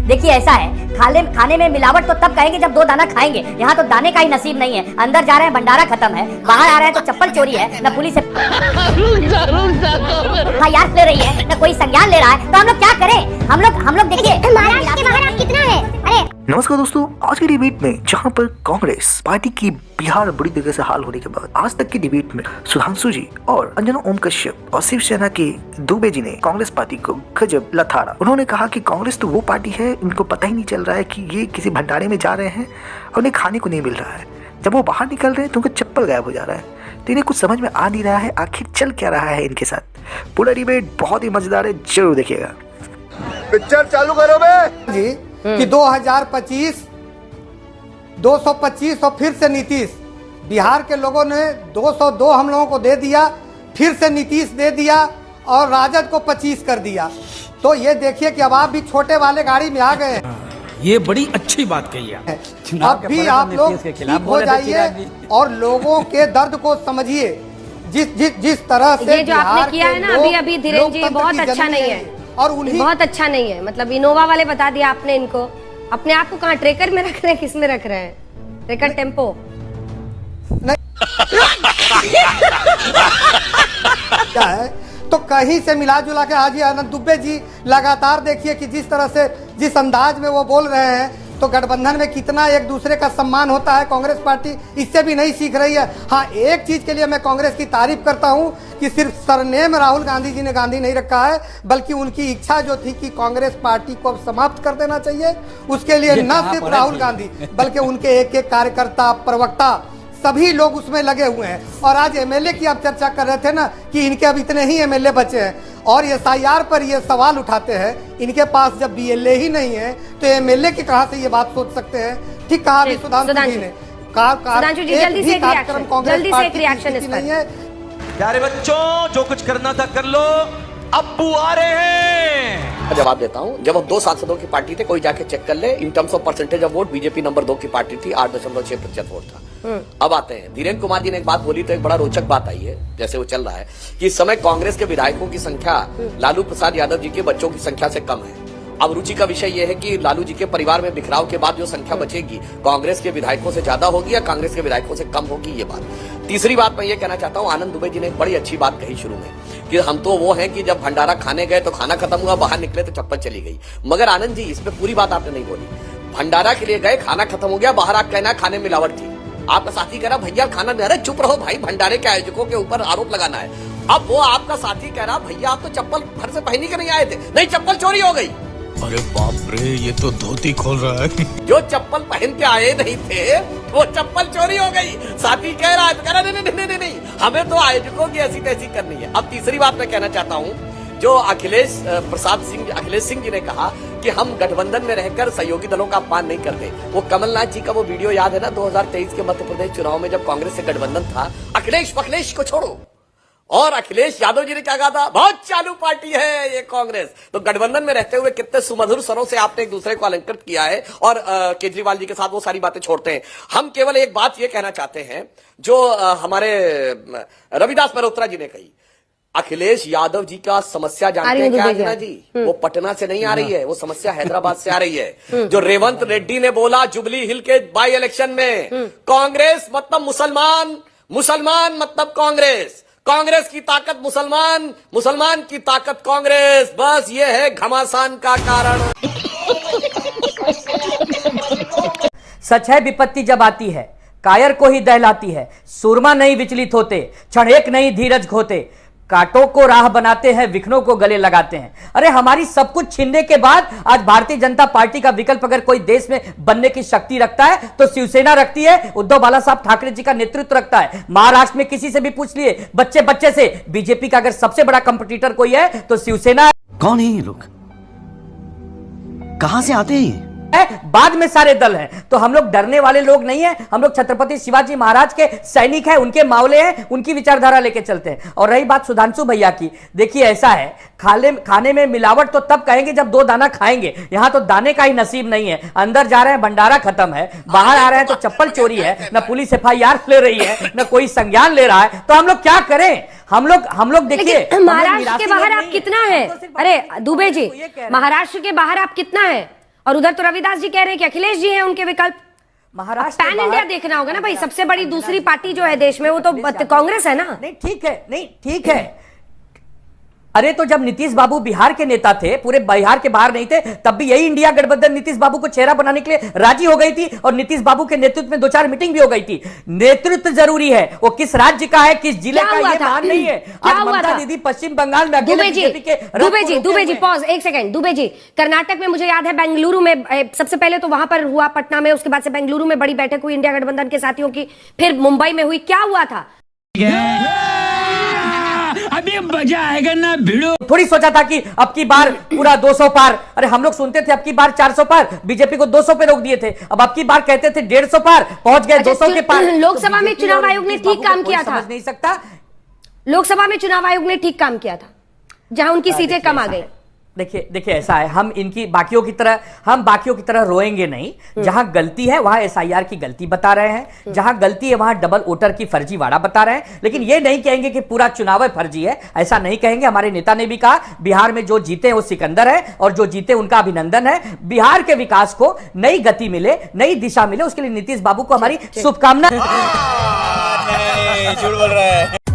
देखिए ऐसा है, खाने में मिलावट तो तब कहेंगे जब 2 दाना खाएंगे। यहाँ तो दाने का ही नसीब नहीं है। अंदर जा रहे हैं भंडारा खत्म है, बाहर आ रहे हैं तो चप्पल चोरी है, न पुलिस यार ले रही है, न कोई संज्ञान ले रहा है। तो हम लोग क्या करें? हम लोग देखिए महाराष्ट्र के बाहर आप कितना है। अरे नमस्कार दोस्तों, आज की डिबेट में जहां पर कांग्रेस पार्टी की बिहार बुरी तरह से हाल होने के बाद आज तक की डिबेट में सुधांशु जी और अंजना ओम कश्यप और शिवसेना के दुबे जी ने कांग्रेस पार्टी को गजब लथाड़ा। उन्होंने कहा कि कांग्रेस तो वो पार्टी है, इनको पता ही नहीं चल रहा है कि ये किसी भंडारे में जा रहे हैं और उन्हें खाने को नहीं मिल रहा है। जब वो बाहर निकल रहे हैं तो उनका चप्पल गायब हो जा रहा है। तो इन्हें कुछ समझ में आ नहीं रहा है आखिर चल क्या रहा है इनके साथ। पूरा डिबेट बहुत ही मजेदार है, जरूर देखिएगा। पिक्चर चालू करो बे जी कि 2025 225 और फिर से नीतीश। बिहार के लोगों ने 202 हम लोगों को दे दिया, फिर से नीतीश दे दिया और राजद को 25 कर दिया। तो ये देखिए कि अब आप भी छोटे वाले गाड़ी में आ गए हैं। ये बड़ी अच्छी बात कही है। अब भी आप लोग ठीक हो जाइए और लोगों के दर्द को समझिए। जिस तरह से ये जो आपने किया है ना अभी धीरेन्द्र जी, बहुत अच्छा नहीं है और उन्हीं बहुत अच्छा नहीं है। मतलब इनोवा वाले बता दिया आपने इनको। अपने आप को कहाँ ट्रेकर में रख रहे हैं, किस में रख रहे हैं? ट्रेकर टेम्पो क्या है तो कहीं से मिला जुला के हाजी आनंद दुबे जी लगातार देखिए कि जिस तरह से जिस अंदाज में वो बोल रहे हैं, तो गठबंधन में कितना एक दूसरे का सम्मान होता है। कांग्रेस पार्टी इससे भी नहीं सीख रही है। हाँ, एक चीज के लिए मैं कांग्रेस की तारीफ करता हूं कि सिर्फ सरनेम राहुल गांधी जी ने गांधी नहीं रखा है, बल्कि उनकी इच्छा जो थी कि कांग्रेस पार्टी को अब समाप्त कर देना चाहिए। उसके लिए न सिर्फ राहुल गांधी बल्कि उनके एक एक कार्यकर्ता, प्रवक्ता, सभी लोग उसमें लगे हुए हैं। और आज एमएलए की आप चर्चा कर रहे थे ना कि इनके अब इतने ही एमएलए बचे हैं और एसआईआर पर ये सवाल उठाते हैं। इनके पास जब बीएलए ही नहीं है तो एमएलए की कहां से ये बात सोच सकते हैं? ठीक कहा अभी सुधांशु जी ने। सुधांशु जी जल्दी से एक रिएक्शन इस पर। नहीं है प्यारे बच्चों, जो कुछ करना था कर लो, अब्बू आ रहे हैं। जवाब देता हूं, जब हम 2 सांसदों की पार्टी थे, कोई जाके चेक कर ले। In terms of percentage of vote BJP number 2 की पार्टी थी, 8.6% वोट था। अब आते हैं, धीरेन्द्र कुमार जी ने एक बात बोली तो एक बड़ा रोचक बात आई है, जैसे वो चल रहा है कि इस समय कांग्रेस के विधायकों की संख्या लालू प्रसाद यादव जी के बच्चों की संख्या से कम है। अब रुचि का विषय यह है कि लालू जी के परिवार में बिखराव के बाद जो संख्या बचेगी, कांग्रेस के विधायकों से ज्यादा होगी या कांग्रेस के विधायकों से कम होगी, ये बात। तीसरी बात मैं ये कहना चाहता हूं, आनंद दुबे जी ने एक बड़ी अच्छी बात कही शुरू में कि हम तो वो हैं कि जब भंडारा खाने गए तो खाना खत्म हुआ, बाहर निकले तो चप्पल चली गई। मगर आनंद जी, इसमें पूरी बात आपने नहीं बोली। भंडारा के लिए गए, खाना खत्म हो गया, बाहर आप कहना खाने में मिलावट थी। आपका साथी कह रहा भैया खाना नहीं, अरे चुप रहो भाई, भंडारे के आयोजकों के ऊपर आरोप लगाना है। अब वो आपका साथी कह रहा भैया आप तो चप्पल घर से पहन के नहीं आए थे, नहीं चप्पल चोरी हो गई। अरे बाप रे, ये तो धोती खोल रहा है। जो चप्पल पहन के आए नहीं थे वो चप्पल चोरी हो गई। साथी कह रहा है नहीं, हमें तो आयोजकों की ऐसी तैसी करनी है। अब तीसरी बात मैं कहना चाहता हूँ, जो अखिलेश सिंह जी ने कहा कि हम गठबंधन में रहकर सहयोगी दलों का अपमान नहीं करते। वो कमलनाथ जी का वो वीडियो याद है ना, 2023 के मध्य प्रदेश चुनाव में जब कांग्रेस से गठबंधन था, अखिलेश को छोड़ो, और अखिलेश यादव जी ने क्या कहा था, बहुत चालू पार्टी है ये कांग्रेस। तो गठबंधन में रहते हुए कितने सुमधुर स्वरों से आपने एक दूसरे को अलंकृत किया है और केजरीवाल जी के साथ वो सारी बातें छोड़ते हैं। हम केवल एक बात ये कहना चाहते हैं, जो हमारे रविदास मल्होत्रा जी ने कही, अखिलेश यादव जी का समस्या जानते हैं क्या अंजना जी? वो पटना से नहीं आ रही है, वो समस्या हैदराबाद से आ रही है। जो रेवंत रेड्डी ने बोला जुबली हिल के बाई इलेक्शन में, कांग्रेस मतलब मुसलमान मतलब कांग्रेस की ताकत मुसलमान की ताकत कांग्रेस, बस ये है घमासान का कारण। सच है, विपत्ति जब आती है कायर को ही दहलाती है। सूरमा नहीं विचलित होते, क्षणेक नहीं धीरज खोते, कांटों को राह बनाते हैं, विघ्नों को गले लगाते हैं। अरे हमारी सब कुछ छीनने के बाद आज भारतीय जनता पार्टी का विकल्प अगर कोई देश में बनने की शक्ति रखता है तो शिवसेना रखती है, उद्धव बाला साहब ठाकरे जी का नेतृत्व रखता है। महाराष्ट्र में किसी से भी पूछ लिए, बच्चे से, बीजेपी का अगर सबसे बड़ा कंपटीटर कोई है तो शिवसेना है। कौन है ये लोग, कहां से आते हैं? बाद में सारे दल हैं। तो हम लोग डरने वाले लोग नहीं हैं, हम लोग छत्रपति शिवाजी महाराज के सैनिक हैं, उनके मावले हैं, उनकी विचारधारा लेके चलते हैं। और रही बात सुधांशु भैया की, देखिए ऐसा है, खाने में मिलावट तो तब कहेंगे जब 2 दाना खाएंगे। यहाँ तो दाने का ही नसीब नहीं है। अंदर जा रहे हैं भंडारा खत्म है, बाहर आ रहे हैं तो चप्पल चोरी है, न पुलिस FIR ले रही है, न कोई संज्ञान ले रहा है। तो हम लोग क्या करें? हम लोग देखिए, महाराष्ट्र के बाहर आप कितना है? अरे दुबे जी, महाराष्ट्र के बाहर आप कितना है और उधर तो रविदास जी कह रहे हैं कि अखिलेश जी हैं उनके विकल्प। महाराष्ट्र पैन इंडिया देखना होगा ना भाई, सबसे बड़ी दूसरी पार्टी जो है देश में वो तो कांग्रेस है ना। नहीं ठीक है, नहीं ठीक है। अरे तो जब नीतीश बाबू बिहार के नेता थे, पूरे बिहार के बाहर नहीं थे, तब भी यही इंडिया गठबंधन नीतीश बाबू को चेहरा बनाने के लिए राजी हो गई थी और नीतीश बाबू के नेतृत्व में 2-4 मीटिंग भी हो गई थी। नेतृत्व जरूरी है, वो किस राज्य का है, किस जिले का, ये मान नहीं है। आज ममता दीदी पश्चिम बंगाल में दुबे जी पॉज, एक सेकंड। दुबे जी, कर्नाटक में मुझे याद है बेंगलुरु में सबसे पहले तो वहां पर हुआ पटना में, उसके बाद से बेंगलुरु में बड़ी बैठक हुई इंडिया गठबंधन के साथियों की, फिर मुंबई में हुई। क्या हुआ था? अभी मजा आएगा ना भिड़ो। थोड़ी सोचा था कि अब की बार पूरा 200 पार। अरे हम लोग सुनते थे अब की बार 400 पार, बीजेपी को 200 पे रोक दिए थे। अब की बार कहते थे 150 पार, पहुंच गए 200 के पार। लोकसभा में चुनाव आयोग ने ठीक काम किया था, समझ नहीं सकता। लोकसभा में चुनाव आयोग ने ठीक काम किया था, जहां उनकी सीटें कम आ गई। देखिए ऐसा है, हम बाकियों की तरह रोएंगे नहीं। जहां गलती है वहां एसआईआर की गलती बता रहे हैं, जहां गलती है वहां डबल वोटर की फर्जीवाड़ा बता रहे हैं, लेकिन ये नहीं कहेंगे कि पूरा चुनाव है फर्जी है, ऐसा नहीं कहेंगे। हमारे नेता ने भी कहा बिहार में जो जीते वो सिकंदर है और जो जीते उनका अभिनंदन है। बिहार के विकास को नई गति मिले, नई दिशा मिले, उसके लिए नीतीश बाबू को हमारी शुभकामनाएं। झूठ बोल रहा है।